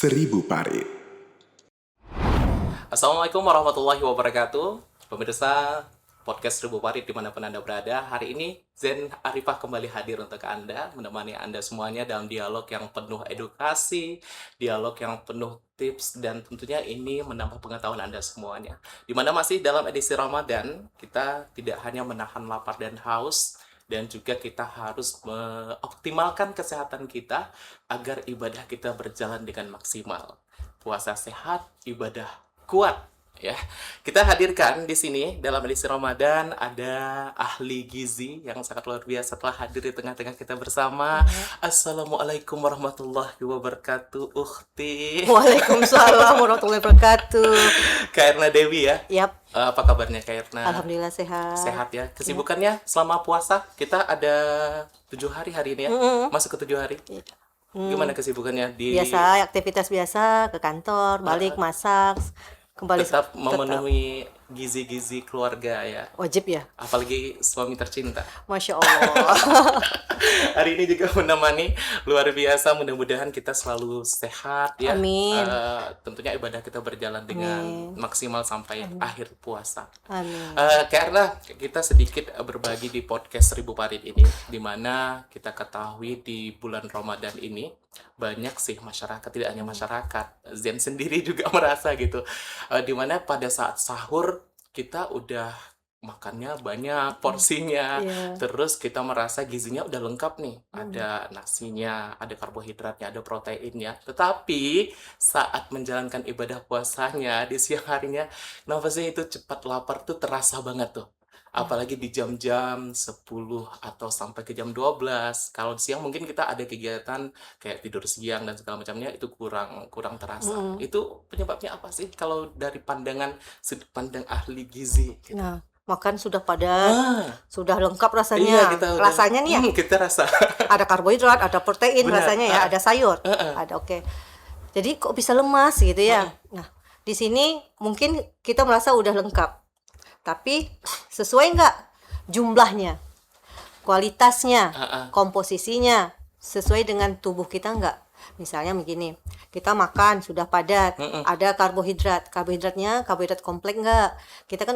Seribu Parit. Assalamualaikum warahmatullahi wabarakatuh. Pemirsa podcast Seribu Parit dimanapun Anda berada. Hari ini Zen Arifah kembali hadir untuk Anda, menemani Anda semuanya dalam dialog yang penuh edukasi, dialog yang penuh tips, dan tentunya ini menambah pengetahuan Anda semuanya. Dimana masih dalam edisi Ramadan, kita tidak hanya menahan lapar dan haus, dan juga kita harus mengoptimalkan kesehatan kita agar ibadah kita berjalan dengan maksimal. Puasa sehat, ibadah kuat, ya. Kita hadirkan di sini dalam edisi Ramadan ada ahli gizi yang sangat luar biasa telah hadir di tengah-tengah kita bersama. Assalamualaikum warahmatullahi wabarakatuh, Ukhti. Waalaikumsalam warahmatullahi wabarakatuh. Kak Erna Dewi ya. Yap, Apa kabarnya Kak Erna? alhamdulillah sehat. Sehat ya. Kesibukannya selama puasa kita ada 7 hari ini ya. Masuk ke 7 hari. Gimana kesibukannya di Biasa, aktivitas biasa, ke kantor, balik masak, kembali tetap memenuhi gizi-gizi keluarga ya. wajib ya. Apalagi suami tercinta. Masya Allah. Hari ini juga menemani luar biasa. Mudah-mudahan kita selalu sehat ya. Amin. Tentunya ibadah kita berjalan dengan maksimal sampai akhir puasa. Amin. Karena kita sedikit berbagi di podcast Seribu Parit ini, di mana kita ketahui di bulan Ramadan ini banyak sih masyarakat, tidak hanya masyarakat, Zen sendiri juga merasa gitu, di mana pada saat sahur kita udah makannya banyak porsinya, Iya. terus kita merasa gizinya udah lengkap nih, ada nasinya, ada karbohidratnya, ada proteinnya, tetapi saat menjalankan ibadah puasanya di siang harinya, kenapa sih itu cepat lapar tuh terasa banget tuh. Apalagi di jam-jam 10 atau sampai ke jam 12. Kalau siang mungkin kita ada kegiatan kayak tidur siang dan segala macamnya, itu kurang terasa. Itu penyebabnya apa sih kalau dari sudut pandang ahli gizi? Nah, makan sudah padat, Ah, sudah lengkap rasanya. iya kita udah, Rasanya nih ya, kita rasa. ada karbohidrat, ada protein Benar. rasanya ya, ada sayur, ada oke. Jadi kok bisa lemas gitu ya? Nah, di sini mungkin kita merasa udah lengkap, tapi sesuai nggak jumlahnya, kualitasnya, komposisinya sesuai dengan tubuh kita nggak? Misalnya begini, kita makan sudah padat, ada karbohidratnya karbohidrat kompleks nggak? Kita kan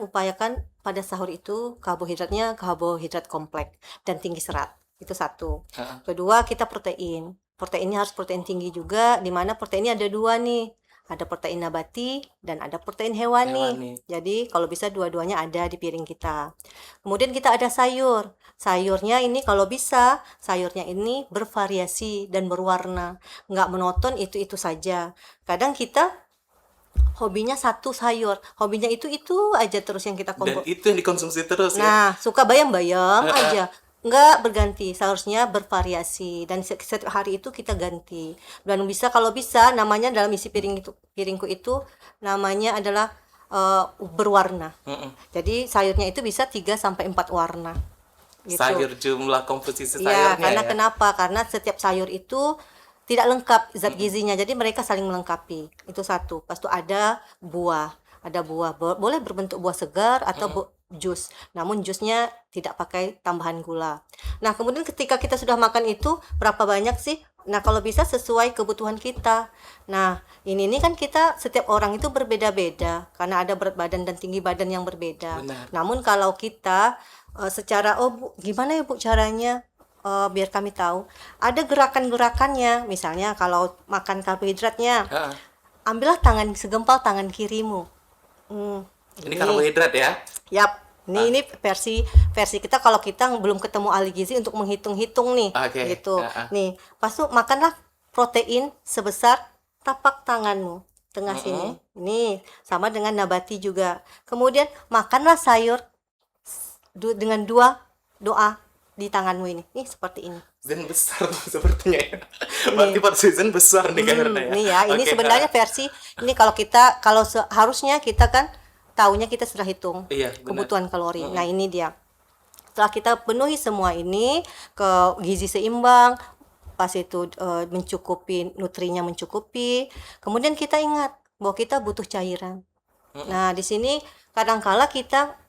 upayakan pada sahur itu karbohidratnya karbohidrat kompleks dan tinggi serat, itu satu. Kedua, kita proteinnya harus protein tinggi juga, di mana proteinnya ada dua nih, ada protein nabati dan ada protein hewani. Jadi kalau bisa dua-duanya ada di piring kita. Kemudian kita ada sayurnya ini kalau bisa sayurnya ini bervariasi dan berwarna, nggak monoton itu saja. Kadang kita hobinya satu sayur, hobinya itu aja terus yang kita Dan itu yang dikonsumsi terus ya. Nah, suka bayang-bayang aja. Enggak berganti, seharusnya bervariasi dan setiap hari itu kita ganti. Dan kalau bisa namanya dalam isi piringku itu namanya adalah berwarna. Jadi sayurnya itu bisa 3 sampai 4 warna. Gitu. Sayur, jumlah komposisi Iya, sayurnya karena ya. kenapa? Karena setiap sayur itu tidak lengkap zat gizinya, jadi mereka saling melengkapi. Itu satu. Pas itu ada buah, boleh berbentuk buah segar atau jus. Namun jusnya tidak pakai tambahan gula. Nah, kemudian ketika kita sudah makan itu berapa banyak sih? Nah, kalau bisa sesuai kebutuhan kita. Nah, ini kan kita setiap orang itu berbeda-beda karena ada berat badan dan tinggi badan yang berbeda. Benar. Namun kalau kita secara Bu, gimana ya Bu caranya? Biar kami tahu. Ada gerakan-gerakannya. Misalnya kalau makan karbohidratnya, ambillah segempal tangan kirimu. Ini karbohidrat ya. Yap. Ini versi kita kalau kita belum ketemu ahli gizi untuk menghitung-hitung nih. Oke. Gitu. Nih, pas itu makanlah protein sebesar tapak tanganmu tengah sini. Ini sama dengan nabati juga. Kemudian makanlah sayur dengan 2 doa di tanganmu ini. Nih seperti ini. Zen besar sepertinya ya. Berarti porsi Zen besar nih kayaknya ya. Nih ya, ini Oke, sebenarnya versi ini kalau harusnya kita kan taunya kita sudah hitung Iya, benar. kebutuhan kalori. Nah, ini dia. Setelah kita penuhi semua ini ke gizi seimbang, pas itu mencukupi, nutrinya mencukupi. Kemudian kita ingat bahwa kita butuh cairan. Nah, di sini kadangkala kita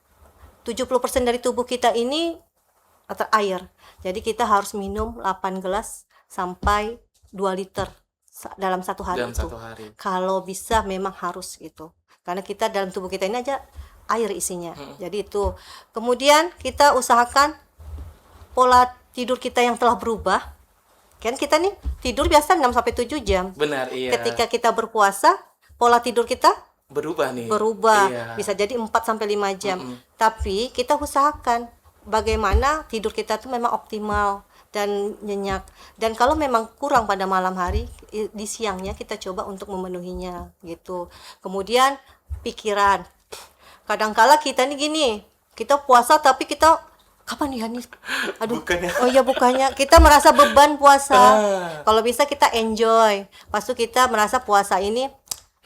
70% dari tubuh kita ini air. Jadi kita harus minum 8 gelas sampai 2 liter dalam satu hari Dalam itu. satu hari. Kalau bisa memang harus gitu. Karena kita dalam tubuh kita ini aja air isinya. Jadi itu. Kemudian kita usahakan pola tidur kita yang telah berubah. Kan kita nih tidur biasa 6 sampai 7 jam. Benar, iya. Ketika kita berpuasa, pola tidur kita Berubah nih. berubah. Iya. Bisa jadi 4 sampai 5 jam. Tapi kita usahakan bagaimana tidur kita tuh memang optimal dan nyenyak. Dan kalau memang kurang pada malam hari, di siangnya kita coba untuk memenuhinya gitu. Kemudian pikiran. Kadangkala kita nih gini, kita puasa tapi kita kapan ya nih? Aduh. Bukannya. Oh iya, bukannya kita merasa beban puasa. Ah. Kalau bisa kita enjoy. Pas itu kita merasa puasa ini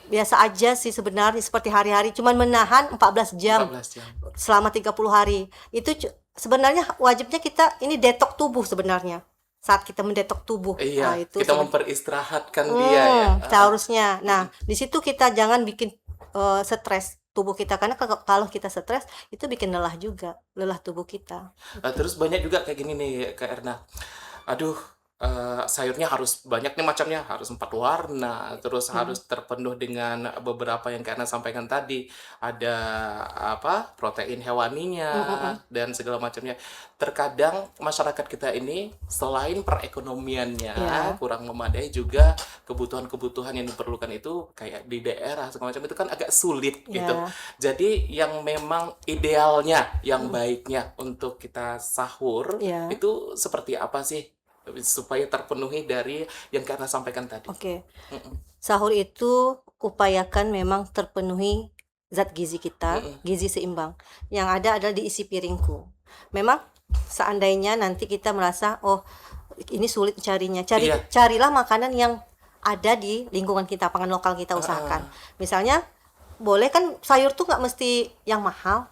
biasa aja sih sebenarnya, seperti hari-hari cuman menahan 14 jam 14 jam. selama 30 hari. Itu sebenarnya wajibnya kita ini detok tubuh sebenarnya. Saat kita mendetok tubuh. Iya, Nah, itu kita memperistirahatkan dia ya. seharusnya. Nah, di situ kita jangan bikin stres tubuh kita, karena kalau kita stres itu bikin lelah juga, lelah tubuh kita. Terus banyak juga kayak gini nih Kak Erna. Aduh, sayurnya harus banyak nih macamnya, harus 4 warna, terus harus terpenuh dengan beberapa yang Kak Erna sampaikan tadi. Ada apa? Protein hewaninya dan segala macamnya. Terkadang masyarakat kita ini selain perekonomiannya Ya. kurang memadai, juga kebutuhan-kebutuhan yang diperlukan itu kayak di daerah segala macam itu kan agak sulit gitu. Ya. Jadi yang memang idealnya, yang baiknya untuk kita sahur Ya. itu seperti apa sih supaya terpenuhi dari yang Karna sampaikan tadi? Oke. Mm-mm. Sahur itu upayakan memang terpenuhi zat gizi kita, gizi seimbang. Yang ada adalah diisi piringku. Memang seandainya nanti kita merasa oh ini sulit carinya, Iya. carilah makanan yang ada di lingkungan kita, pangan lokal kita usahakan. Misalnya boleh kan sayur tuh nggak mesti yang mahal,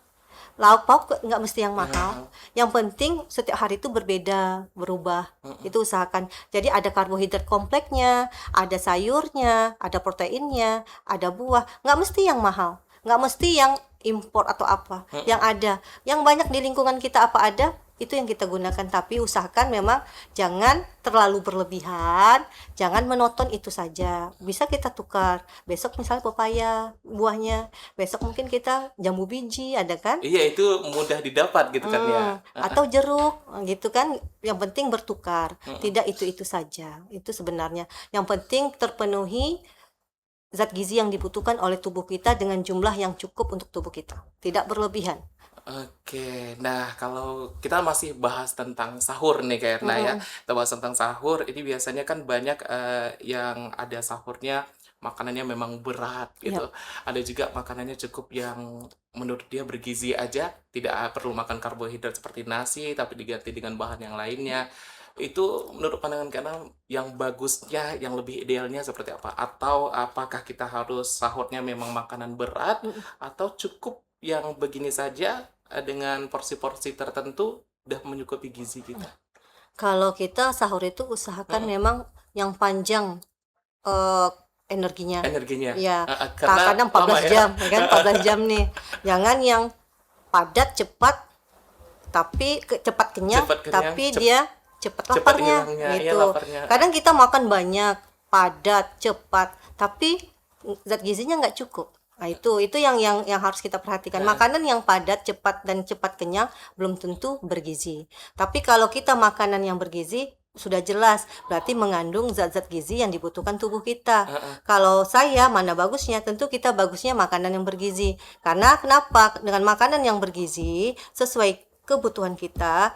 lauk pauk nggak mesti yang mahal. Yang penting setiap hari itu berbeda, berubah. Itu usahakan. Jadi ada karbohidrat kompleksnya, ada sayurnya, ada proteinnya, ada buah. Nggak mesti yang mahal, nggak mesti yang impor atau apa. Yang ada, yang banyak di lingkungan kita apa ada, itu yang kita gunakan. Tapi usahakan memang jangan terlalu berlebihan, jangan menonton itu saja. Bisa kita tukar, besok misalnya pepaya buahnya, besok mungkin kita jambu biji, ada kan? Iya, itu mudah didapat gitu kan ya. Atau jeruk gitu kan. Yang penting bertukar, tidak itu saja. Itu sebenarnya yang penting terpenuhi zat gizi yang dibutuhkan oleh tubuh kita dengan jumlah yang cukup untuk tubuh kita, tidak berlebihan. Oke, nah kalau kita masih bahas tentang sahur nih Kak Erna ya, kita bahas tentang sahur, ini biasanya kan banyak yang ada sahurnya makanannya memang berat gitu. Ada juga makanannya cukup yang menurut dia bergizi aja, tidak perlu makan karbohidrat seperti nasi, tapi diganti dengan bahan yang lainnya. Itu menurut pandangan Kak Erna yang bagusnya, yang lebih idealnya seperti apa? Atau apakah kita harus sahurnya memang makanan berat, atau cukup yang begini saja dengan porsi-porsi tertentu udah mencukupi gizi kita? Kalau kita sahur itu usahakan memang yang panjang energinya. Energinya. Iya, Karena kadang lama 14 ya. jam, ya kan? 14 jam nih. Jangan yang padat cepat, tapi cepat kenyang, Cepat kenyang, tapi dia cepat cepat laparnya, hilangnya, iya, gitu. laparnya. Kadang kita makan banyak, padat, cepat, tapi zat gizinya nggak cukup. Nah, itu yang harus kita perhatikan. Makanan yang padat, cepat dan cepat kenyang belum tentu bergizi. Tapi kalau kita makanan yang bergizi sudah jelas berarti mengandung zat-zat gizi yang dibutuhkan tubuh kita. Kalau saya mana bagusnya? Tentu kita bagusnya makanan yang bergizi. Karena kenapa? Dengan makanan yang bergizi sesuai kebutuhan kita,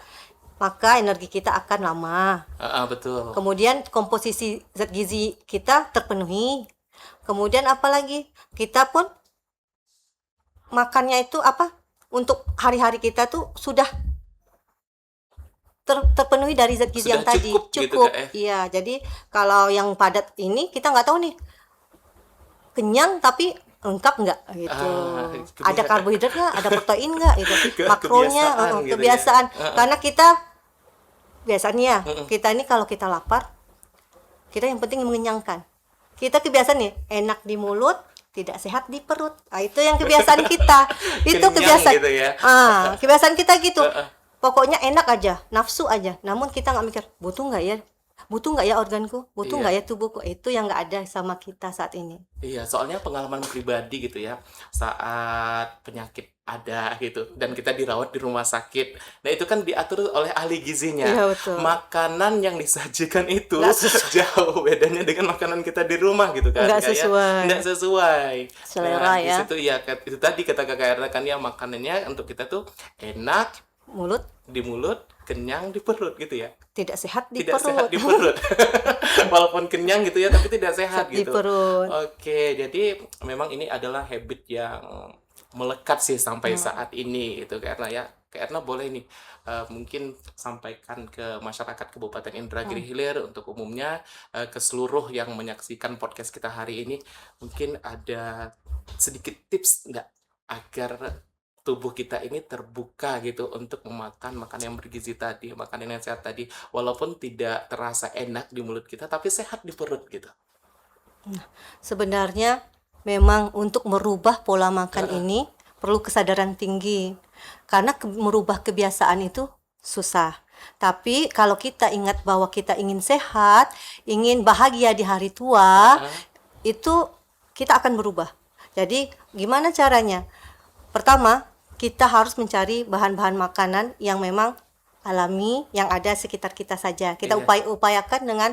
maka energi kita akan lama. Betul. Kemudian komposisi zat gizi kita terpenuhi. Kemudian apalagi kita pun makannya itu apa? Untuk hari-hari kita tuh sudah terpenuhi dari zat gizi Sudah yang tadi. cukup gitu, Cukup. Kak, ya? Iya, jadi kalau yang padat ini kita nggak tahu nih kenyang tapi lengkap nggak gitu. Ada karbohidratnya, ada protein nggak itu. Makronya Kebiasaan gitu ya. kebiasaan. Karena kita biasanya kita ini kalau kita lapar, kita yang penting mengenyangkan. Kita kebiasaan nih enak di mulut, tidak sehat di perut. Nah, itu yang kebiasaan kita. Itu Kenyang kebiasaan. gitu ya. Kebiasaan kita gitu. Pokoknya enak aja, nafsu aja. Namun kita nggak mikir butuh nggak ya butuh nggak ya organku, butuh Iya. nggak ya tubuhku. Itu yang nggak ada sama kita saat ini. Iya, soalnya pengalaman pribadi gitu ya, saat penyakit ada gitu dan kita dirawat di rumah sakit. Nah, itu kan diatur oleh ahli gizinya. Iya, betul. Makanan yang disajikan itu Nggak sesuai. jauh bedanya dengan makanan kita di rumah gitu kan. Nggak Kak, ya. sesuai. Nggak sesuai. Selera Di ya. situ ya itu tadi kata Kakak Erna kan ya makanannya untuk kita tuh enak Mulut di mulut, kenyang di perut gitu ya. tidak sehat di Tidak sehat perut. di perut. Walaupun kenyang gitu ya, tapi tidak sehat Di gitu. perut. Oke, jadi memang ini adalah habit yang melekat sih sampai saat ini itu karena ya. Karena boleh nih mungkin sampaikan ke masyarakat Kabupaten Indragiri Hilir untuk umumnya ke seluruh yang menyaksikan podcast kita hari ini mungkin ada sedikit tips nggak agar tubuh kita ini terbuka gitu untuk memakan makanan yang bergizi tadi, makanan yang sehat tadi, walaupun tidak terasa enak di mulut kita, tapi sehat di perut gitu. Sebenarnya memang untuk merubah pola makan ini perlu kesadaran tinggi. Karena merubah kebiasaan itu susah. Tapi kalau kita ingat bahwa kita ingin sehat, ingin bahagia di hari tua, itu kita akan berubah. Jadi gimana caranya? Pertama, kita harus mencari bahan-bahan makanan yang memang alami, yang ada sekitar kita saja. Kita Iya. upayakan dengan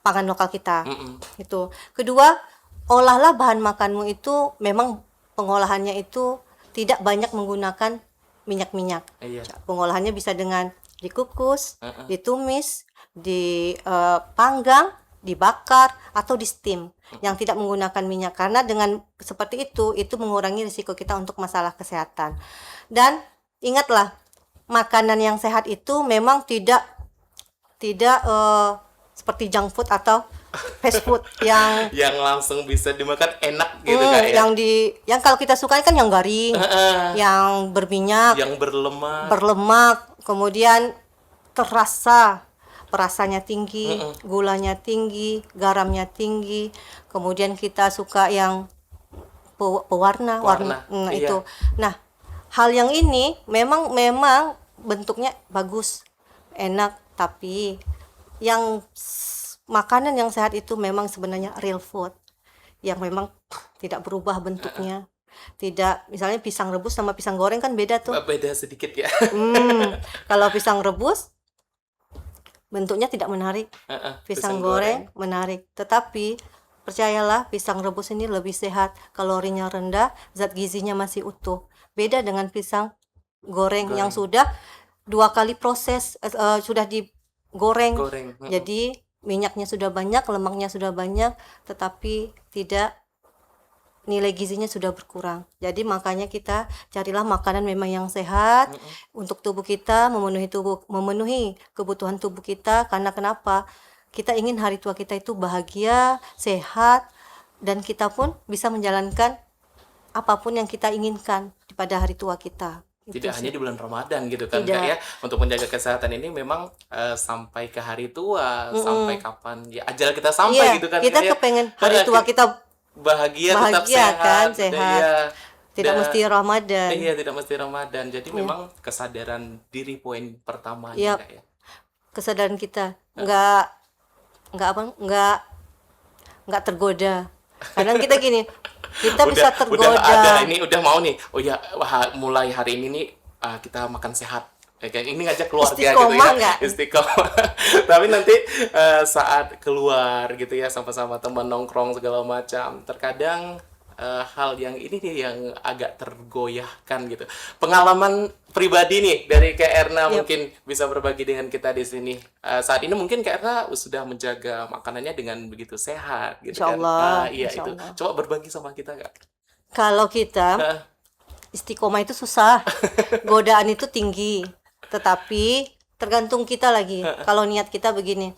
pangan lokal kita. Mm-mm. Itu. Kedua, olahlah bahan makanmu itu memang pengolahannya itu tidak banyak menggunakan minyak-minyak. Iya. Pengolahannya bisa dengan dikukus, Uh-uh. ditumis, dipanggang, dibakar atau di steam yang tidak menggunakan minyak, karena dengan seperti itu mengurangi risiko kita untuk masalah kesehatan. Dan ingatlah, makanan yang sehat itu memang tidak seperti junk food atau fast food yang Yang langsung bisa dimakan enak gitu Kak ya. yang kalau kita suka kan yang garing, Heeh. yang berminyak, Yang berlemak. berlemak, kemudian terasa perasanya tinggi, gulanya tinggi, garamnya tinggi. Kemudian kita suka yang pewarna, Warna, warna iya. itu. Nah, hal yang ini memang bentuknya bagus, enak, tapi yang makanan yang sehat itu memang sebenarnya real food yang memang tidak berubah bentuknya. Tidak, misalnya pisang rebus sama pisang goreng kan beda tuh. Beda sedikit ya. Kalau pisang rebus bentuknya tidak menarik, Heeh, pisang goreng menarik. Tetapi percayalah, pisang rebus ini lebih sehat, kalorinya rendah, zat gizinya masih utuh. Beda dengan pisang goreng yang sudah 2 kali proses, sudah digoreng. Goreng. Jadi minyaknya sudah banyak, lemaknya sudah banyak, tetapi tidak, nilai gizinya sudah berkurang. Jadi makanya kita carilah makanan memang yang sehat untuk tubuh kita, memenuhi kebutuhan tubuh kita. Karena kenapa? Kita ingin hari tua kita itu bahagia, sehat, dan kita pun bisa menjalankan apapun yang kita inginkan pada hari tua kita. Tidak hanya di bulan Ramadan gitu kan Tidak. Kak ya. Untuk menjaga kesehatan ini memang sampai ke hari tua, sampai kapan ya ajal kita sampai Iya, gitu kan kita Kak ya. kepengen hari tua kita bahagia tetap bahagia sehat. kan, sehat. Iya. tidak Dan- mesti Ramadan. Iya, tidak mesti Ramadan. Jadi memang kesadaran diri poin pertamanya Iya. Kak ya. Kesadaran kita nggak tergoda. Kadang kita gini, kita bisa tergoda. Udah ada ini udah mau nih. Oh ya, mulai hari ini nih kita makan sehat. Ya, kan ini ngajak keluarga Istiqomah gitu ya. nggak? Istiqomah. Tapi nanti saat keluar gitu ya sama-sama teman nongkrong segala macam, terkadang hal yang ini nih yang agak tergoyahkan gitu. Pengalaman pribadi nih dari Kak Erna mungkin bisa berbagi dengan kita di sini. Saat ini mungkin Kak Erna sudah menjaga makanannya dengan begitu sehat gitu Insya kan. Allah, Iya insya itu. Allah. Coba berbagi sama kita Kak. Kalau kita istiqomah itu susah, godaan itu tinggi, tetapi tergantung kita lagi. Kalau niat kita begini,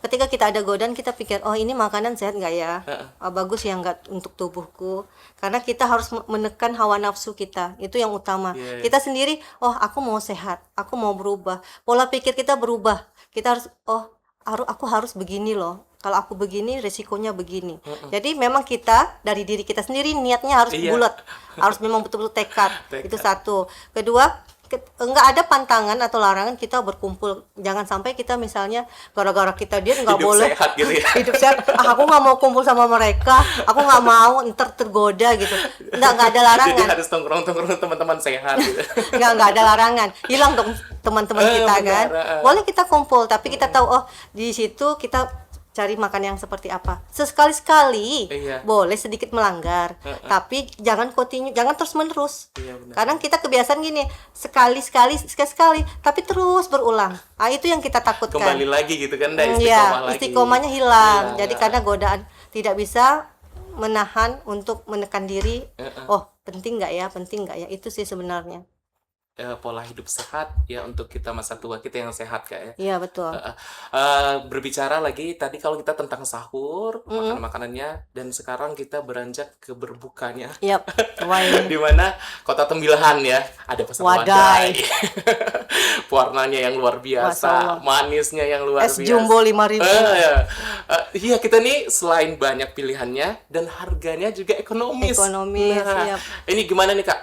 ketika kita ada godaan, kita pikir, oh ini makanan sehat nggak ya? Bagus ya nggak untuk tubuhku? Karena kita harus menekan hawa nafsu kita, itu yang utama. Iya. Kita sendiri, oh aku mau sehat, aku mau berubah, pola pikir kita berubah. Kita harus, aku harus begini loh. Kalau aku begini, resikonya begini. Jadi memang kita dari diri kita sendiri niatnya harus Iya. bulat, harus memang betul-betul tekad. Itu satu. Kedua, nggak ada pantangan atau larangan kita berkumpul. Jangan sampai kita misalnya gara-gara kita diet nggak Hidup boleh sehat gitu ya. hidup sehat. Aku nggak mau kumpul sama mereka, aku nggak mau ntar tergoda gitu. Nggak ada Jadi larangan. harus tongkrong-tongkrong teman-teman sehat gitu. Nggak ada larangan, hilang dong teman-teman kita kan. Benar. Boleh kita kumpul tapi kita tahu oh di situ kita cari makan yang seperti apa. Sesekali-sekali Iya. boleh sedikit melanggar, tapi jangan continue, jangan terus-menerus. Iya, benar. Kadang kita kebiasaan gini, sekali-sekali, tapi terus berulang. Ah, itu yang kita takutkan. Kembali lagi gitu kan, dari Iya, istiqomah lagi. istiqomahnya hilang. Hilang, Jadi ya. karena godaan tidak bisa menahan untuk menekan diri. Oh, penting nggak ya? Penting nggak ya? Itu sih sebenarnya. Pola hidup sehat ya untuk kita masa tua kita yang sehat Kak ya. Iya, betul. Berbicara lagi tadi kalau kita tentang sahur, makan makanannya, dan sekarang kita beranjak ke berbukanya. Yap. Wah, ini. Di mana Kota Tembilahan ya, ada pasar Wadai. wadai. Warnanya yang luar Masya biasa, Allah. manisnya yang luar Es biasa. jumbo 5.000. Iya, kita nih selain banyak pilihannya dan harganya juga ekonomis. Ekonomis, Nah, siap. ini gimana nih Kak?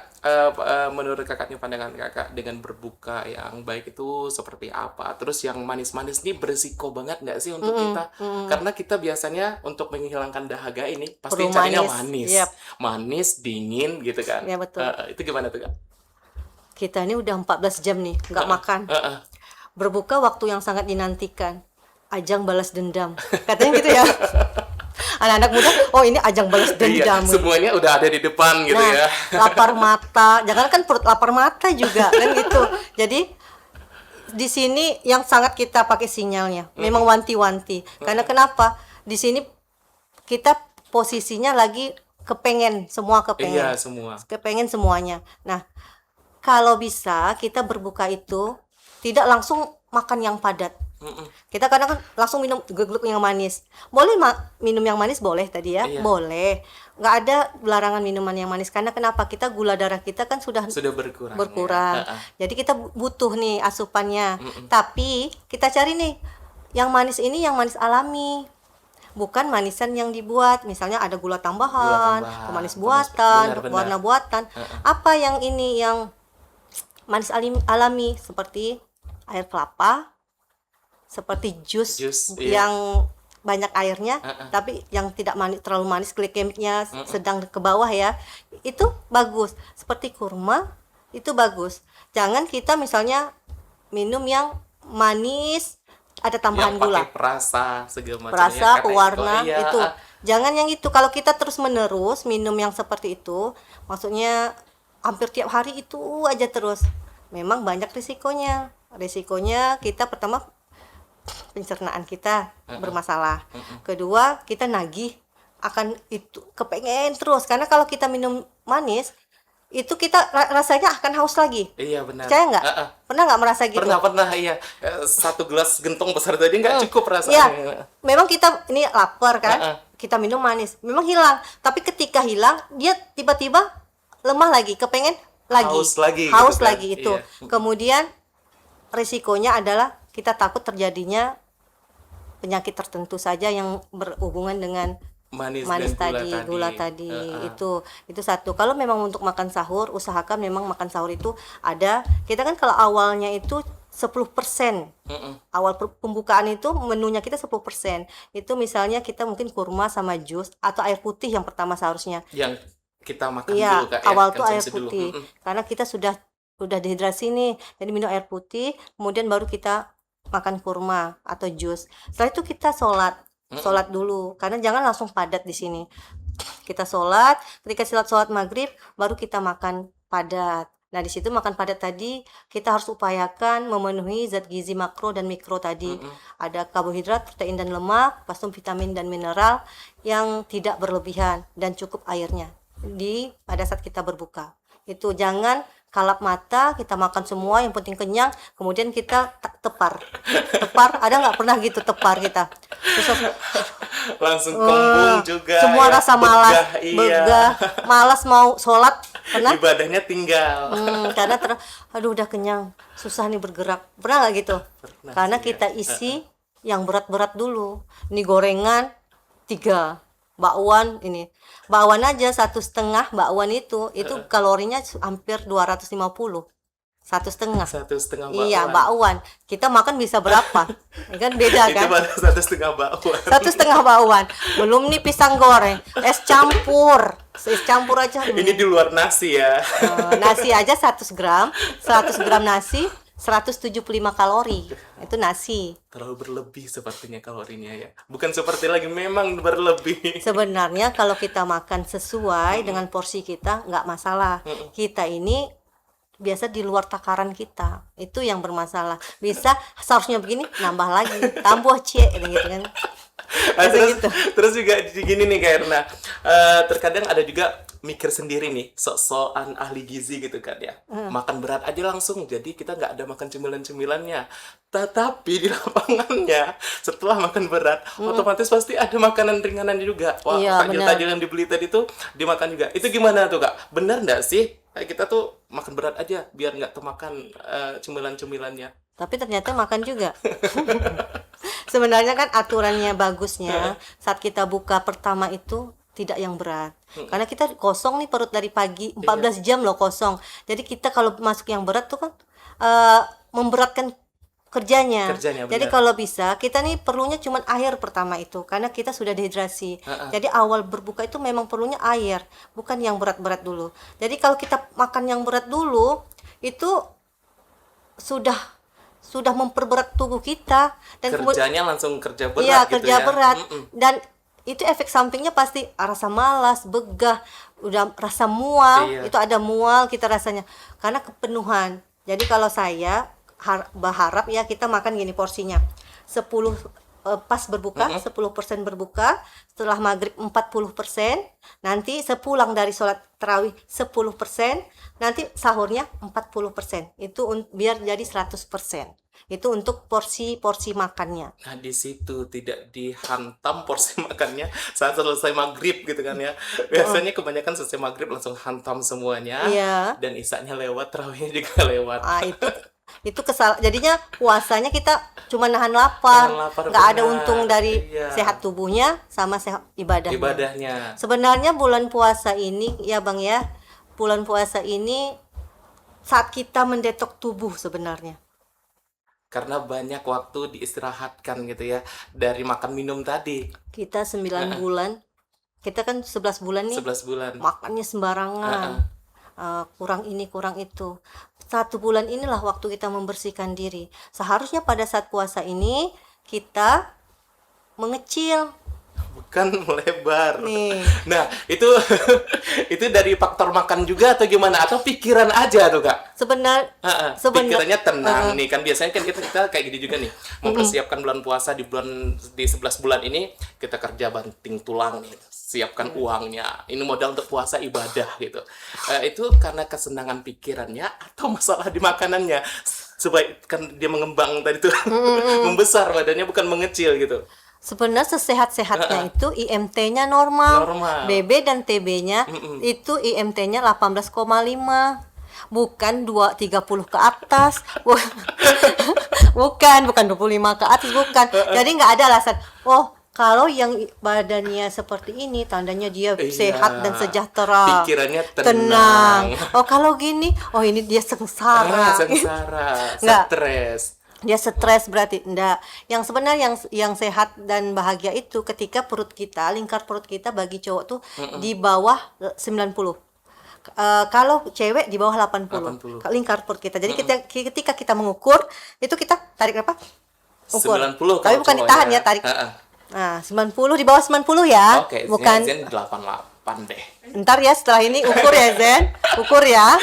Menurut kakaknya, pandangan kakak dengan berbuka yang baik itu seperti apa? Terus yang manis-manis nih beresiko banget nggak sih untuk kita? Karena kita biasanya untuk menghilangkan dahaga ini pasti Perlu carinya manis. manis, Yap. manis, dingin gitu kan? Iya, betul. Itu gimana tuh Kak? Kita ini udah 14 jam nih nggak makan. Berbuka waktu yang sangat dinantikan. Ajang balas dendam. Katanya gitu ya. Anak-anak muda, oh ini ajang balas Iya, dendam. semuanya udah ada di depan gitu Nah, ya. lapar mata, jangan kan perut lapar mata juga kan gitu. Jadi di sini yang sangat kita pakai sinyalnya, memang wanti-wanti. Karena kenapa? Di sini kita posisinya lagi kepengen, semua kepengen. Iya, semua. Kepengen semuanya. Nah, kalau bisa kita berbuka itu tidak langsung makan yang padat. Kita kadang kan langsung minum gluk-gluk yang manis. Boleh minum yang manis boleh tadi ya, Iya. boleh. Nggak ada larangan minuman yang manis karena kenapa? Kita gula darah kita kan sudah Berkurang. berkurang. Ya. Jadi kita butuh nih asupannya. Tapi kita cari nih yang manis ini yang manis alami. Bukan manisan yang dibuat, misalnya ada gula tambahan, pemanis buatan, benar-benar. warna buatan. Apa yang ini yang manis alami seperti air kelapa, seperti jus Iya. yang banyak airnya, tapi yang tidak manis, terlalu manis, glikemiknya sedang ke bawah ya, itu bagus. Seperti kurma, itu bagus. Jangan kita misalnya minum yang manis, ada tambahan Yang gula. pakai perasa segala macam Perasa, ya, kata pewarna, iya. itu. Jangan yang itu. Kalau kita terus menerus minum yang seperti itu, maksudnya hampir tiap hari itu aja terus, memang banyak risikonya. Risikonya kita pertama pencernaan kita bermasalah. Kedua, kita nagih akan itu kepengen terus karena kalau kita minum manis itu kita rasanya akan haus lagi. Iya, benar. Percaya nggak? Pernah nggak merasa gitu? Pernah iya. Satu gelas gentong besar tadi nggak cukup Iya, rasanya. memang kita ini lapar kan, kita minum manis, memang hilang. Tapi ketika hilang, dia tiba-tiba lemah lagi, kepengen lagi, Haus lagi gitu haus kan. lagi itu. Iya. Kemudian risikonya adalah kita takut terjadinya penyakit tertentu saja yang berhubungan dengan Manis manis dan gula tadi itu satu. Kalau memang untuk makan sahur, usahakan memang makan sahur itu ada. Kita kan kalau awalnya itu 10%. Awal pembukaan itu menunya kita 10%. Itu misalnya kita mungkin kurma sama jus atau air putih yang pertama seharusnya. Yang kita makan Iya, dulu Kak awal ya, tuh air konsumsi dulu. putih. Karena kita sudah dehidrasi nih. Jadi minum air putih, kemudian baru kita makan kurma atau jus. Setelah itu kita sholat dulu, karena jangan langsung padat di sini. Kita sholat, ketika sholat maghrib baru kita makan padat. Nah, di situ makan padat tadi kita harus upayakan memenuhi zat gizi makro dan mikro tadi. Ada karbohidrat, protein dan lemak, plus vitamin dan mineral yang tidak berlebihan dan cukup airnya pada saat kita berbuka. Itu jangan kalap mata, kita makan semua yang penting kenyang, kemudian kita tepar, ada nggak pernah gitu tepar kita, terus Langsung kembung juga. semua ya. rasa malas, Begah, malas mau sholat, pernah? Ibadahnya tinggal. Karena aduh udah kenyang, susah nih bergerak, pernah nggak gitu? Pernah Karena sih, kita isi yang berat-berat dulu, ini gorengan 3, bakwan ini. Bakwan aja 1,5 bakwan itu kalorinya hampir 250. 1,5. 1,5 Iya, bakwan. bakwan. Kita makan bisa berapa? Ya kan beda Itu kan? baru 1,5 bakwan. 1,5 bakwan. Belum nih pisang goreng, es campur. Es campur aja. Ini di luar nasi ya. Nasi aja 100 gram. 100 gram nasi 175 kalori. Itu nasi. Terlalu berlebih sepertinya kalorinya ya. Bukan seperti lagi, memang berlebih. Sebenarnya kalau kita makan sesuai dengan porsi kita nggak masalah. Kita ini biasa di luar takaran kita, itu yang bermasalah. Bisa seharusnya begini, nambah lagi, tambah gitu kan. Nah, Biasa gitu. terus juga gini nih karena terkadang ada juga mikir sendiri nih, sok-sokan ahli gizi gitu kan ya. Makan berat aja langsung, jadi kita nggak ada makan cemilan-cemilannya. Tetapi di lapangannya setelah makan berat, otomatis pasti ada makanan ringanannya juga. Wah, Iya, tajil-tajil yang dibeli tadi tuh dimakan juga. Itu gimana tuh Kak? Benar nggak sih? Kita tuh makan berat aja biar nggak termakan cemilan-cemilannya. Tapi ternyata makan juga. Sebenarnya kan aturannya bagusnya saat kita buka pertama itu tidak yang berat. Karena kita kosong nih perut dari pagi, 14 jam loh kosong. Jadi kita kalau masuk yang berat tuh kan memberatkan kerjanya. Jadi benar. kalau bisa kita nih perlunya cuma air pertama itu karena kita sudah dehidrasi. Jadi awal berbuka itu memang perlunya air, bukan yang berat-berat dulu. Jadi kalau kita makan yang berat dulu itu sudah memperberat tubuh kita dan Kerjanya langsung kerja berat iya, gitu kerja ya. berat. Dan itu efek sampingnya pasti rasa malas, begah, udah rasa mual. Iya. Itu ada mual kita rasanya karena kepenuhan. Jadi kalau saya berharap ya kita makan gini porsinya 10 pas berbuka, 10% berbuka, setelah maghrib 40%, nanti sepulang dari sholat tarawih 10%, nanti sahurnya 40%. Itu biar jadi 100%. Itu untuk porsi makannya. Nah, di situ tidak dihantam porsi makannya saat selesai maghrib gitu kan ya. Biasanya kebanyakan selesai maghrib langsung hantam semuanya. Iya. Dan isaknya lewat, tarawihnya juga lewat. Itu jadinya puasanya kita cuma nahan lapar, nggak ada benar. untung dari Iya. sehat tubuhnya sama sehat ibadahnya. Ibadahnya. Sebenarnya bulan puasa ini ya Bang ya, bulan puasa ini saat kita mendetok tubuh sebenarnya. Karena banyak waktu diistirahatkan gitu ya dari makan minum tadi. Kita 9 bulan, kita kan 11 bulan nih 11 bulan. makannya sembarangan. Kurang ini kurang itu. 1 bulan inilah waktu kita membersihkan diri. Seharusnya pada saat puasa ini kita mengecil Bukan melebar. nih. Nah, itu itu dari faktor makan juga atau gimana? Atau pikiran aja tuh, Kak? Pikirannya tenang nih kan, biasanya kan kita kayak gini juga nih, mempersiapkan bulan puasa di 11 bulan ini kita kerja banting tulang nih, siapkan uangnya, ini modal untuk puasa ibadah gitu. Itu karena kesenangan pikirannya atau masalah di makanannya, supaya kan dia mengembang tadi tuh membesar badannya bukan mengecil gitu. Sebenarnya sesehat-sehatnya itu IMT-nya normal. BB dan TB-nya itu IMT-nya 18,5. Bukan 30 ke atas. bukan 25 ke atas, bukan. Jadi nggak ada alasan. Oh, kalau yang badannya seperti ini tandanya dia sehat dan sejahtera. Pikirannya tenang. Oh, kalau gini, oh ini dia sengsara. Stres. Dia stres berarti enggak. Yang sebenarnya yang sehat dan bahagia itu ketika perut kita, lingkar perut kita bagi cowok tuh di bawah 90. Kalau cewek di bawah 80. Lingkar perut kita. Jadi ketika kita mengukur, itu kita tarik apa? Ukur. 90. Tapi bukan ditahan ya, tarik. Nah, 90 di bawah 90 ya. Oke, bukan Zen 88 deh. Ntar ya setelah ini ukur ya Zen. Ukur ya.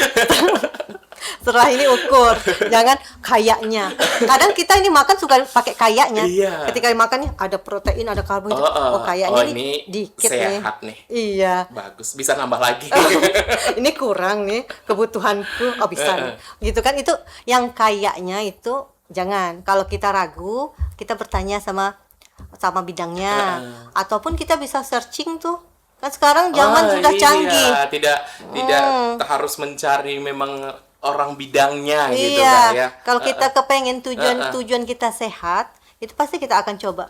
Setelah ini ukur, jangan kayaknya. Kadang kita ini makan suka pakai kayaknya. Iya. Ketika makan nih ada protein, ada karbohidrat. Oh kayaknya ini dikit sehat nih. Iya. Bagus, bisa nambah lagi. Ini kurang nih kebutuhanku. Oh bisa nih. Gitu kan, itu yang kayaknya itu jangan. Kalau kita ragu, kita bertanya sama bidangnya. Ataupun kita bisa searching tuh. Kan sekarang zaman sudah canggih. Tidak harus mencari memang orang bidangnya gitu kan ya. Kalau kita kepengen tujuan kita sehat, itu pasti kita akan coba.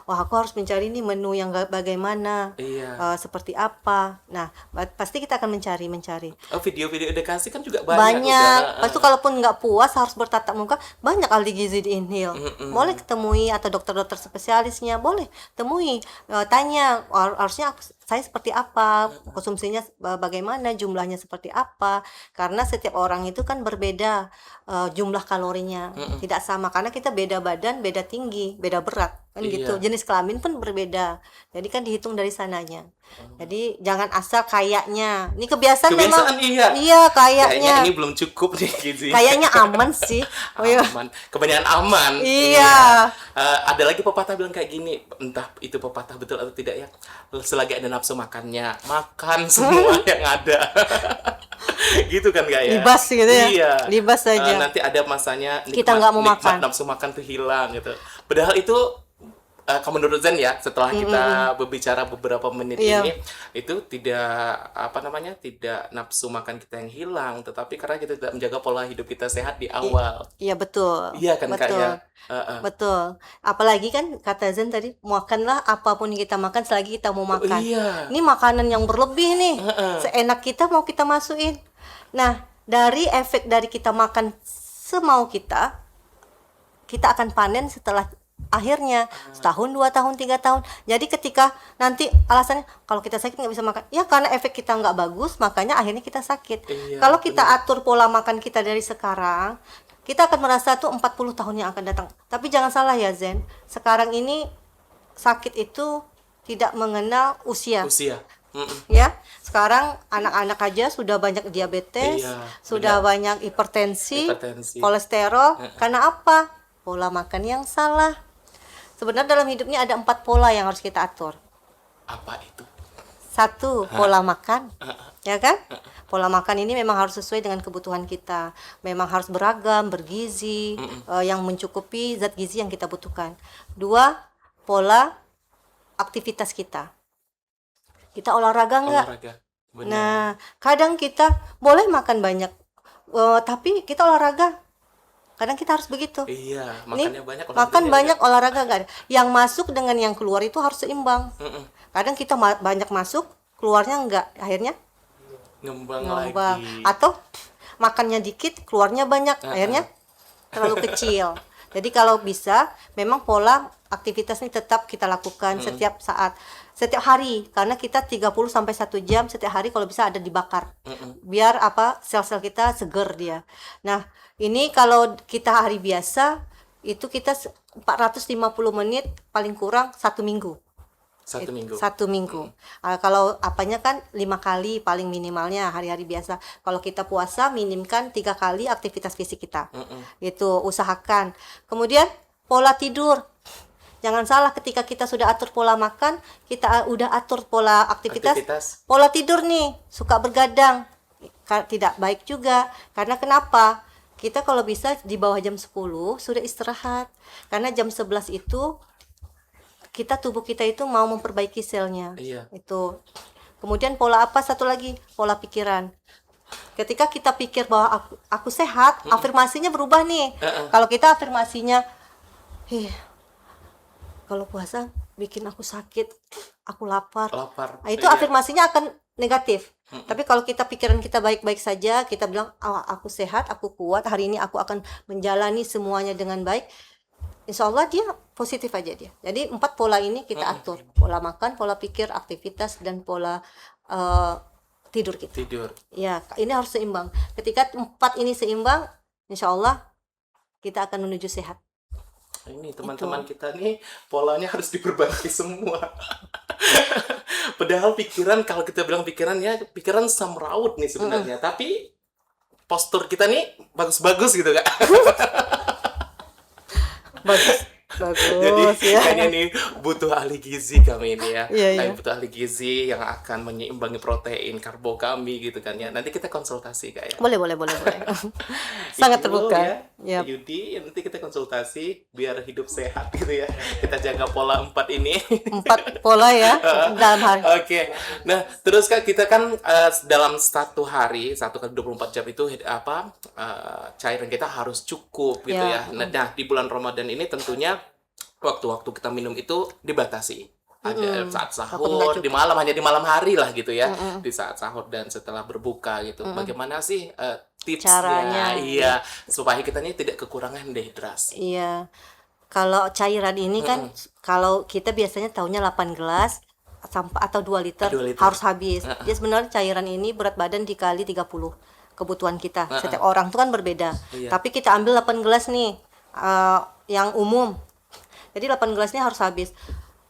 wah aku harus mencari nih menu yang bagaimana, Iya. seperti apa. Nah, pasti kita akan mencari. Oh, video-video edukasi kan juga banyak Banyak. udah. Pas itu kalaupun nggak puas harus bertatap muka, banyak ahli gizi di Inhil. Mm-mm. Boleh ketemui atau dokter-dokter spesialisnya, boleh temui. Tanya harusnya saya seperti apa, konsumsinya bagaimana, jumlahnya seperti apa. Karena setiap orang itu kan berbeda jumlah kalorinya, tidak sama karena kita beda badan, beda tinggi, beda berat kan gitu. Iya. Jenis kelamin pun berbeda. Jadi kan dihitung dari sananya. Jadi jangan asal kayaknya. Ini kebiasaan memang. Kebiasaan, iya. Iya, Kayaknya kayaknya. ini belum cukup nih gizi. Kayaknya aman sih. Oh iya. Aman. Kebanyakan aman. Iya. Ada lagi pepatah bilang kayak gini, entah itu pepatah betul atau tidak ya. Selagi ada nafsu makannya, makan semua yang ada. Gitu kan gak ya? Libas gitu ya. Iya. Libas saja. Nanti ada masanya Kita nggak mau makan. nafsu makan tuh hilang gitu. Padahal itu kalau menurut Zen ya, setelah kita berbicara beberapa menit Iya. ini, itu tidak tidak nafsu makan kita yang hilang, tetapi karena kita tidak menjaga pola hidup kita sehat di awal. Iya betul. Iya kan Kak Betul. ya? Betul. Apalagi kan kata Zen tadi, makanlah apapun yang kita makan selagi kita mau makan. Iya. Ini makanan yang berlebih nih. Seenak kita mau kita masukin. Nah, dari efek dari kita makan semau kita akan panen setelah akhirnya setahun, 2 tahun, 3 tahun. Jadi ketika nanti alasannya kalau kita sakit nggak bisa makan, ya karena efek kita nggak bagus, makanya akhirnya kita sakit. Iya, Kalau kita atur pola makan kita dari sekarang, kita akan merasa tuh 40 tahun yang akan datang. Tapi jangan salah ya Zen, sekarang ini sakit itu tidak mengenal usia. Usia. Ya, sekarang anak-anak aja sudah banyak diabetes, Iya, sudah banyak hipertensi, Hipertensi. kolesterol. Karena apa? Pola makan yang salah. Sebenarnya dalam hidupnya ada 4 pola yang harus kita atur. Apa itu? 1, pola makan, ya kan? Pola makan ini memang harus sesuai dengan kebutuhan kita. Memang harus beragam, bergizi, yang mencukupi zat gizi yang kita butuhkan. 2, pola aktivitas kita. Kita olahraga nggak? Olahraga. Benar. Nah, kadang kita boleh makan banyak, tapi kita olahraga. Kadang kita harus begitu. Iya, Nih, makannya banyak. makan olahraganya banyak, olahraga nggak ada. Yang masuk dengan yang keluar itu harus seimbang. Kadang kita banyak masuk, keluarnya nggak. Akhirnya ngembang ngambang. lagi. Atau makannya dikit, keluarnya banyak. Akhirnya terlalu kecil. Jadi kalau bisa, memang pola aktivitas ini tetap kita lakukan setiap saat, setiap hari, karena kita 30 sampai 1 jam setiap hari kalau bisa ada dibakar. Biar sel-sel kita seger dia. Nah, ini kalau kita hari biasa itu kita 450 menit paling kurang 1 minggu. 1 minggu. 1 minggu. Kalau apanya kan 5 kali paling minimalnya hari-hari biasa. Kalau kita puasa minimkan 3 kali aktivitas fisik kita. Itu usahakan. Kemudian pola tidur. Jangan salah, ketika kita sudah atur pola makan, kita udah atur pola aktivitas. Pola tidur nih suka bergadang. Tidak baik juga. Karena kenapa? Kita kalau bisa di bawah jam 10 sudah istirahat. Karena jam 11 itu tubuh kita itu mau memperbaiki selnya. Iya. Itu. Kemudian pola apa? Satu lagi, pola pikiran. Ketika kita pikir bahwa aku sehat, afirmasinya berubah nih. Kalau kita afirmasinya, kalau puasa bikin aku sakit, aku lapar. Nah, itu afirmasinya akan negatif. Tapi kalau pikiran kita baik-baik saja, kita bilang, aku sehat, aku kuat, hari ini aku akan menjalani semuanya dengan baik. Insya Allah dia positif aja dia. Jadi 4 pola ini kita atur. Pola makan, pola pikir, aktivitas, dan pola tidur kita. Ya, ini harus seimbang. Ketika 4 ini seimbang, insya Allah kita akan menuju sehat. Ini teman-teman kita nih polanya harus diperbaiki semua. Padahal pikiran, kalau kita bilang pikiran semrawut nih sebenarnya. Tapi postur kita nih bagus-bagus gitu Kak. Bagus Jadi ya. kayaknya nih butuh ahli gizi kami ini ya. Iya. Butuh ahli gizi yang akan menyeimbangi protein, karbo kami gitu kan ya. Nanti kita konsultasi Kak ya. Boleh. Sangat Ibu, terbuka. Ya. Yudi, nanti kita konsultasi biar hidup sehat gitu ya. Kita jaga pola 4 ini. 4 pola ya dalam hari. Oke. Nah, terus Kak, kita kan dalam 1 hari, 1 kali 24 jam itu cairan kita harus cukup gitu ya. Nah, di bulan Ramadan ini tentunya waktu-waktu kita minum itu dibatasi. Ada saat Apa enggak sahur, juga? hanya di malam hari lah gitu ya. Di saat sahur dan setelah berbuka gitu. Bagaimana sih tipsnya? Caranya, Iya, supaya kita ini tidak kekurangan dehidrasi. Iya. Kalau cairan ini kan kalau kita biasanya taunya 8 gelas sampai atau 2 liter, 2 liter. harus habis. Dia sebenarnya cairan ini berat badan dikali 30 kebutuhan kita. Setiap orang tuh kan berbeda. Iya. Tapi kita ambil 8 gelas nih yang umum. Jadi 8 gelasnya harus habis.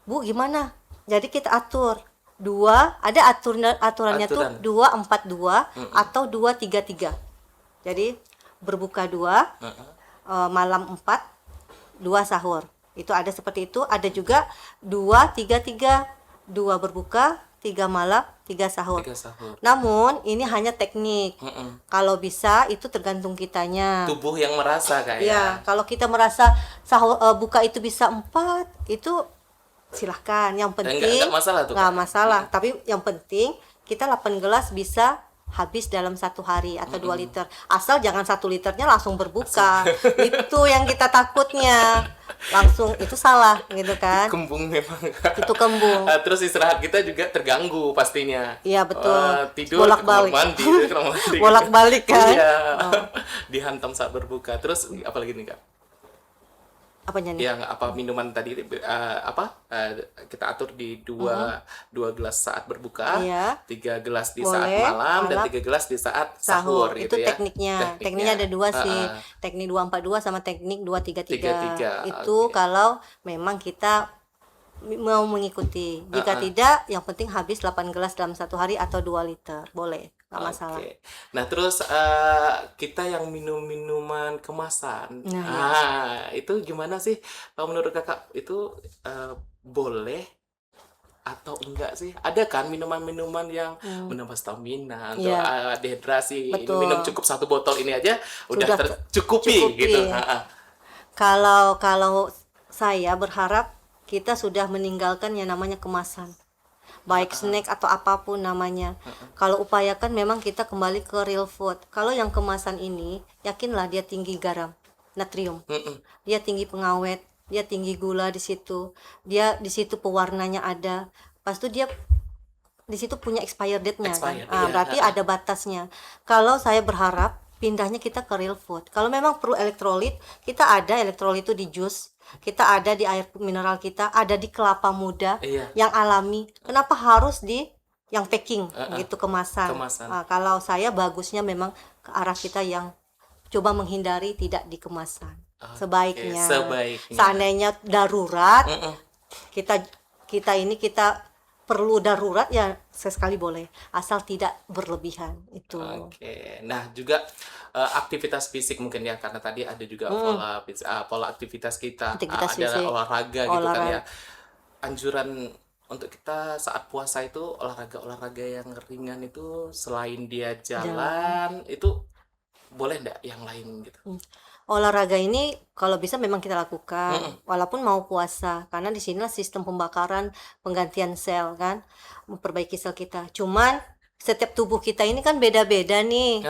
Bu, gimana? Jadi kita atur. Ada aturannya tuh Aturan. 2-4-2 atau 2-3-3. Jadi berbuka 2, malam 4, 2 sahur. Itu ada seperti itu. Ada juga 2-3-3, 2 berbuka, 3 malam, 3 sahur. 3 sahur. Namun ini hanya teknik. Kalau bisa itu tergantung kitanya. Tubuh yang merasa kayak. Ya, kalau kita merasa sahur buka itu bisa 4, itu silahkan. Yang penting Enggak masalah tuh, nggak Kak. masalah. Tapi yang penting kita 8 gelas bisa habis dalam 1 hari atau 2 liter. Asal jangan 1 liternya langsung berbuka. Itu yang kita takutnya. Langsung itu salah gitu kan. Kembung memang. Itu kembung. Terus istirahat kita juga terganggu pastinya. Iya, betul. Tidur, Bolak-balik. ke kamar mandi, ke kamar mandi. Bolak-balik kan. Iya. Dihantam saat berbuka. Terus apalagi nih, Kak? Apanya nih? Yang minuman tadi kita atur di dua gelas saat berbuka, Iya. 3 gelas di Boleh, saat malam, dan malam. 3 gelas di saat Sahur sahur itu gitu ya. tekniknya ada 2 sih, teknik 2-4-2 sama teknik 2-3-3. 3-3, Itu oke. kalau memang kita mau mengikuti. Jika tidak, yang penting habis 8 gelas dalam 1 hari atau 2 liter, boleh, nggak masalah. Oke. Nah, terus kita yang minum minuman kemasan, itu gimana sih? Kalau menurut kakak itu boleh atau enggak sih? Ada kan minuman-minuman yang menambah stamina, atau Iya. dehidrasi. Betul. Minum cukup 1 botol ini aja udah Sudah tercukupi cukupi. gitu. Kalau saya berharap kita sudah meninggalkan yang namanya kemasan, baik snack atau apapun namanya. Kalau upayakan memang kita kembali ke real food. Kalau yang kemasan ini, yakinlah dia tinggi garam, natrium, dia tinggi pengawet, dia tinggi gula di situ, dia di situ pewarnanya ada. Pas itu dia di situ punya expired date-nya kan. Expired, iya. Berarti ada batasnya. Kalau saya berharap pindahnya kita ke real food. Kalau memang perlu elektrolit, kita ada elektrolit itu di jus, kita ada di air mineral kita, ada di kelapa muda Iya. yang alami. Kenapa harus di yang packing gitu kemasan? Kemasan. Kalau saya bagusnya memang ke arah kita yang coba menghindari tidak di kemasan. Sebaiknya. sebaiknya. Seandainya darurat, kita perlu darurat ya sesekali boleh, asal tidak berlebihan itu. Oke. Nah, juga aktivitas fisik mungkin ya, karena tadi ada juga pola aktivitas kita, Aktivitas ada fisik. olahraga gitu kan Olahraga. ya. Anjuran untuk kita saat puasa itu olahraga yang ringan itu, selain dia jalan itu boleh enggak yang lain gitu? Olahraga ini kalau bisa memang kita lakukan walaupun mau puasa, karena di sinilah sistem pembakaran, penggantian sel kan, memperbaiki sel kita. Cuman setiap tubuh kita ini kan beda-beda nih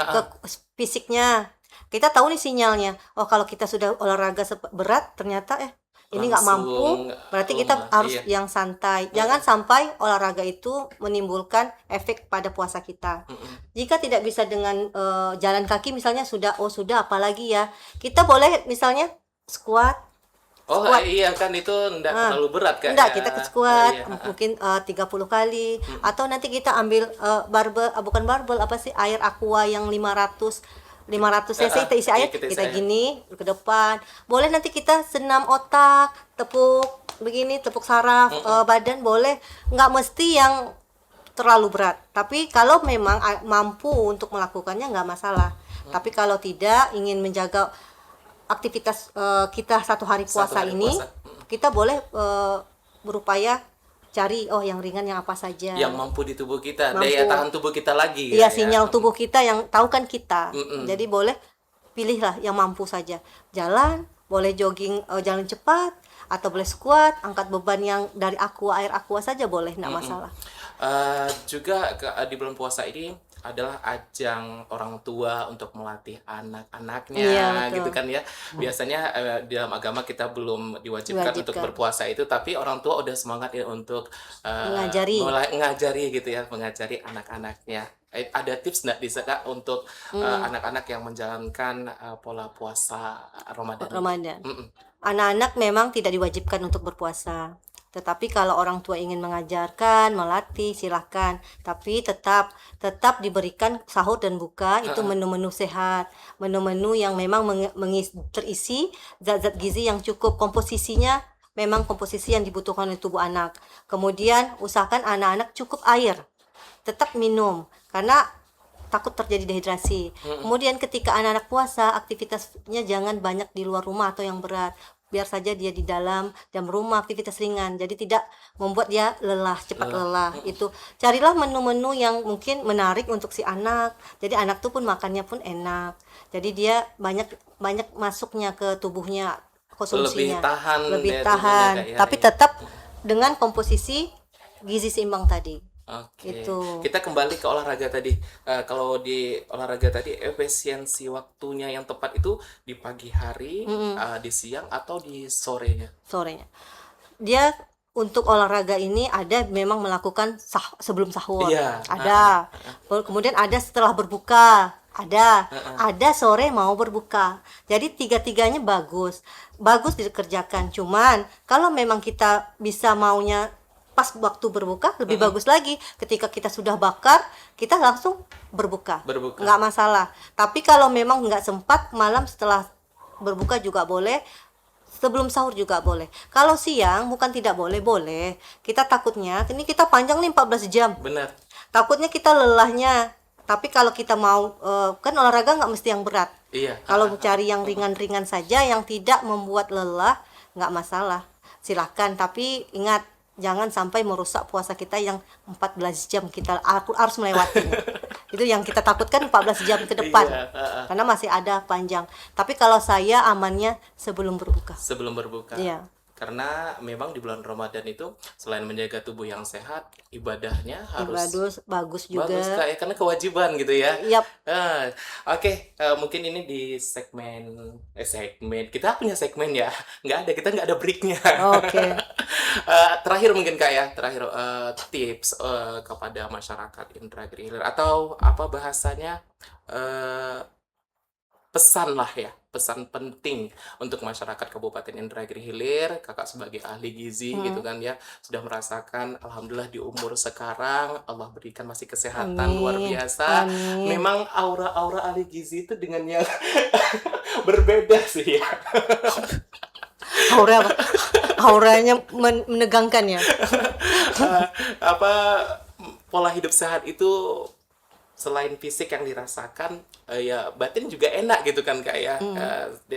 fisiknya. Kita tahu nih sinyalnya. Oh, kalau kita sudah olahraga berat ternyata ini nggak mampu, Langsung berarti kita lemah. harus Iya. yang santai. Jangan sampai olahraga itu menimbulkan efek pada puasa kita. Jika tidak bisa dengan jalan kaki misalnya sudah apalagi ya. Kita boleh misalnya squat. Oh Squat. iya kan, itu enggak terlalu berat kan? Enggak, ya? kita ke squat Iya. mungkin 30 kali atau nanti kita ambil barbel, bukan barbel, apa sih, air aqua yang 500 cc, kita isi air, kita isi kita air. gini ke depan. Boleh nanti kita senam otak, tepuk begini, tepuk saraf badan, boleh. Nggak mesti yang terlalu berat. Tapi kalau memang mampu untuk melakukannya nggak masalah. Tapi kalau tidak, ingin menjaga aktivitas kita 1 hari puasa hari ini, puasa. kita boleh berupaya cari yang ringan, yang apa saja. Yang mampu di tubuh kita, Mampu. daya tahan tubuh kita lagi. Iya, kan, sinyal ya? tubuh kita yang tahu kan kita. Jadi boleh pilihlah yang mampu saja. Jalan, boleh jogging, jalan cepat, atau boleh squat, angkat beban yang dari air aqua saja boleh, enggak masalah. Juga di bulan puasa ini adalah ajang orang tua untuk melatih anak-anaknya Iya, betul. gitu kan ya. Biasanya di dalam agama kita belum diwajibkan untuk Diwajibkan. berpuasa itu, tapi orang tua udah semangat ya untuk Mengajari. mulai ngajari gitu ya, mengajari anak-anaknya. Ada tips nggak bisa Kak untuk anak-anak yang menjalankan pola puasa Ramadan ini? Ramadan. Mm-mm. Anak-anak memang tidak diwajibkan untuk berpuasa. Tetapi kalau orang tua ingin mengajarkan, melatih, silahkan. Tapi tetap diberikan sahur dan buka itu menu-menu sehat, menu-menu yang memang terisi zat-zat gizi yang cukup, komposisinya memang komposisi yang dibutuhkan oleh tubuh anak. Kemudian usahakan anak-anak cukup air, tetap minum karena takut terjadi dehidrasi. Kemudian ketika anak-anak puasa, aktivitasnya jangan banyak di luar rumah atau yang berat. Biar saja dia di dalam rumah aktivitas ringan. Jadi tidak membuat dia cepat lelah. Itu carilah menu-menu yang mungkin menarik untuk si anak. Jadi anak tuh pun makannya pun enak. Jadi dia banyak masuknya ke tubuhnya, konsumsinya. Lebih ya tahan. tubuhnya, Kak, ya. Tapi tetap dengan komposisi gizi seimbang tadi. Oke, Gitu. kita kembali ke olahraga tadi. Kalau di olahraga tadi, efisiensi waktunya yang tepat itu di pagi hari, di siang, atau di sorenya? Sorenya. Dia untuk olahraga ini ada memang melakukan sebelum sahur. Iya. Ada. Kemudian ada setelah berbuka. Ada sore mau berbuka. Jadi tiga-tiganya bagus dikerjakan. Cuman kalau memang kita bisa maunya pas waktu berbuka lebih bagus lagi. Ketika kita sudah bakar, kita langsung berbuka. Nggak masalah. Tapi kalau memang nggak sempat, malam setelah berbuka juga boleh, sebelum sahur juga boleh. Kalau siang bukan tidak boleh, boleh. Kita takutnya ini kita panjang nih 14 jam. Benar. Takutnya kita lelahnya. Tapi kalau kita mau kan olahraga nggak mesti yang berat. Iya. Kalau cari yang ringan-ringan saja yang tidak membuat lelah, nggak masalah. Silahkan, tapi ingat jangan sampai merusak puasa kita yang 14 jam kita harus melewati. Itu yang kita takutkan 14 jam ke depan. Iya, Karena masih ada panjang. Tapi kalau saya amannya sebelum berbuka. Sebelum berbuka. Iya. Karena memang di bulan Ramadan itu selain menjaga tubuh yang sehat, ibadahnya harus bagus juga. bagus Kak, ya, karena kewajiban gitu ya. Yap. Oke, mungkin ini di segmen kita punya segmen ya, kita nggak ada breaknya. Oke. Terakhir mungkin Kak ya, tips kepada masyarakat Indragiri Hilir, atau apa bahasanya, pesan penting untuk masyarakat Kabupaten Indragiri Hilir. Kakak sebagai ahli gizi gitu kan ya, sudah merasakan, alhamdulillah di umur sekarang Allah berikan masih kesehatan luar biasa. Amin. Memang aura ahli gizi itu dengan yang berbeda sih ya. Auranya menegangkan ya. Pola hidup sehat itu selain fisik yang dirasakan, ya batin juga enak gitu kan Kak ya.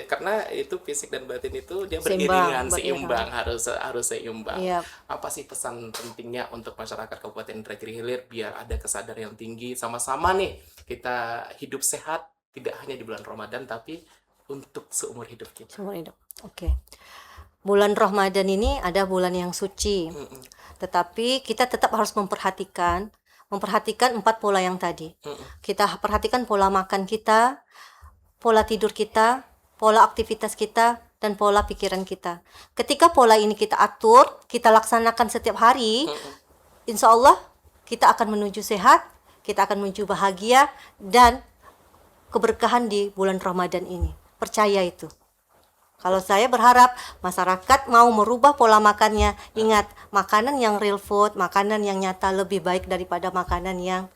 Karena itu fisik dan batin itu dia beriringan, seimbang, harus seimbang. Yep. Apa sih pesan pentingnya untuk masyarakat Kabupaten Indragiri Hilir biar ada kesadaran yang tinggi, sama-sama nih kita hidup sehat, tidak hanya di bulan Ramadan tapi untuk seumur hidup kita. Seumur hidup. Oke. Bulan Ramadan ini ada bulan yang suci. Tetapi kita tetap harus memperhatikan 4 pola yang tadi. Kita perhatikan pola makan kita, pola tidur kita, pola aktivitas kita, dan pola pikiran kita. Ketika pola ini kita atur, kita laksanakan setiap hari, insya Allah kita akan menuju sehat, kita akan menuju bahagia, dan keberkahan di bulan Ramadan ini. Percaya itu. Kalau saya berharap masyarakat mau merubah pola makannya. Ingat, makanan yang real food, makanan yang nyata lebih baik daripada makanan yang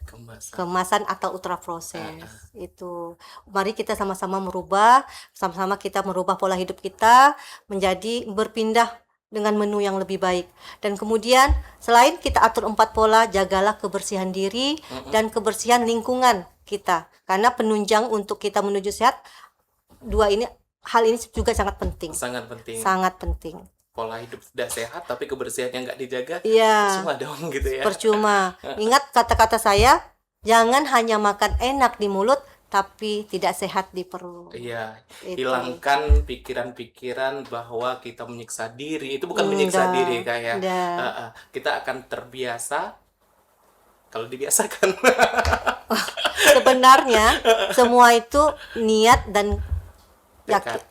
kemasan atau ultra proses. Itu. Mari kita sama-sama merubah, sama-sama kita merubah pola hidup kita menjadi berpindah dengan menu yang lebih baik. Dan kemudian selain kita atur 4 pola, jagalah kebersihan diri dan kebersihan lingkungan kita. Karena penunjang untuk kita menuju sehat, hal ini juga sangat penting. Sangat penting. Pola hidup sudah sehat tapi kebersihannya nggak dijaga, Iya. percuma dong gitu ya. Percuma. Ingat kata-kata saya, jangan hanya makan enak di mulut tapi tidak sehat di perut. Iya. Itu. Hilangkan pikiran-pikiran bahwa kita menyiksa diri. Itu bukan menyiksa diri kayak. Kita akan terbiasa kalau dibiasakan. Sebenarnya semua itu niat dan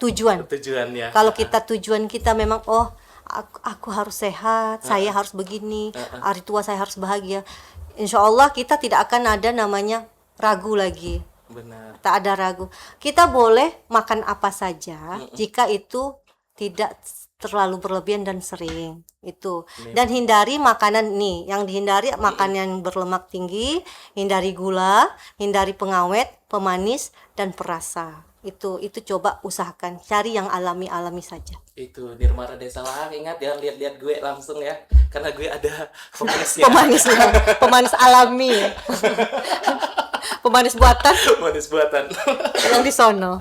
tujuan. Tujuannya. Kalau tujuan kita memang aku harus sehat, saya harus begini, hari tua saya harus bahagia. Insya Allah kita tidak akan ada namanya ragu lagi. Benar. Tak ada ragu. Kita boleh makan apa saja jika itu tidak terlalu berlebihan dan sering itu. Dan hindari makanan nih, yang dihindari makanan yang berlemak tinggi, hindari gula, hindari pengawet, pemanis dan perasa. Itu coba usahakan cari yang alami saja. Itu Nirma Desa lah, ingat ya, lihat gue langsung ya, karena gue ada pemanisnya. Pemanis alami. Pemanis buatan. Pemanis buatan. Yang di sono.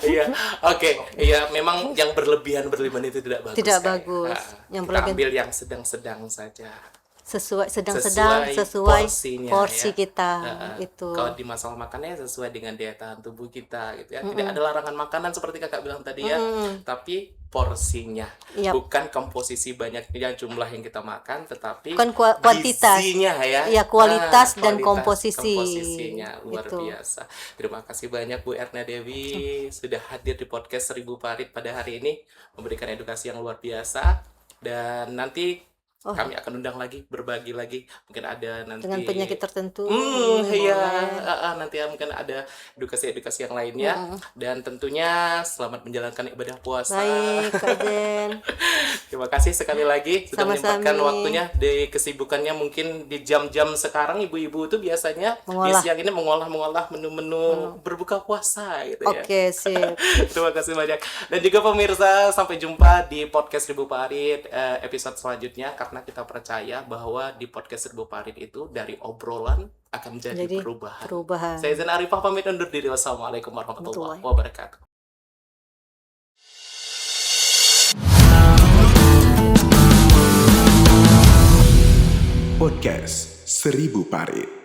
Iya, oke. Iya, memang yang berlebihan itu tidak bagus. Tidak bagus. Yang berlebihan ambil yang sedang-sedang saja. Sesuai porsinya, porsi ya. kita itu. Kalau di masalah makannya sesuai dengan daya tahan tubuh kita gitu ya. Tidak ada larangan makanan seperti kakak bilang tadi ya, tapi porsinya. Bukan komposisi banyaknya jumlah yang kita makan, tetapi bukan kuantitas. Gizinya ya. Iya, kualitas dan komposisinya luar biasa. Terima kasih banyak Bu Erna Dewi sudah hadir di podcast 1000 Parit pada hari ini, memberikan edukasi yang luar biasa. Dan nanti kami akan undang lagi, berbagi lagi, mungkin ada nanti dengan penyakit tertentu. Nanti mungkin ada edukasi yang lainnya. Dan tentunya selamat menjalankan ibadah puasa. Baik, Kak Jen. Terima kasih sekali lagi sudah menyempatkan Sama-sama. waktunya di kesibukannya. Mungkin di jam-jam sekarang ibu-ibu itu biasanya di siang ini mengolah menu-menu berbuka puasa gitu ya. Oke, sip. Terima kasih banyak. Dan juga pemirsa, sampai jumpa di podcast 1000 Parit episode selanjutnya, karena kita percaya bahwa di podcast 1000 Parit itu dari obrolan akan menjadi perubahan. Saya Zen Arifah pamit undur diri. Wassalamualaikum warahmatullahi wabarakatuh. Podcast 1000 Parit.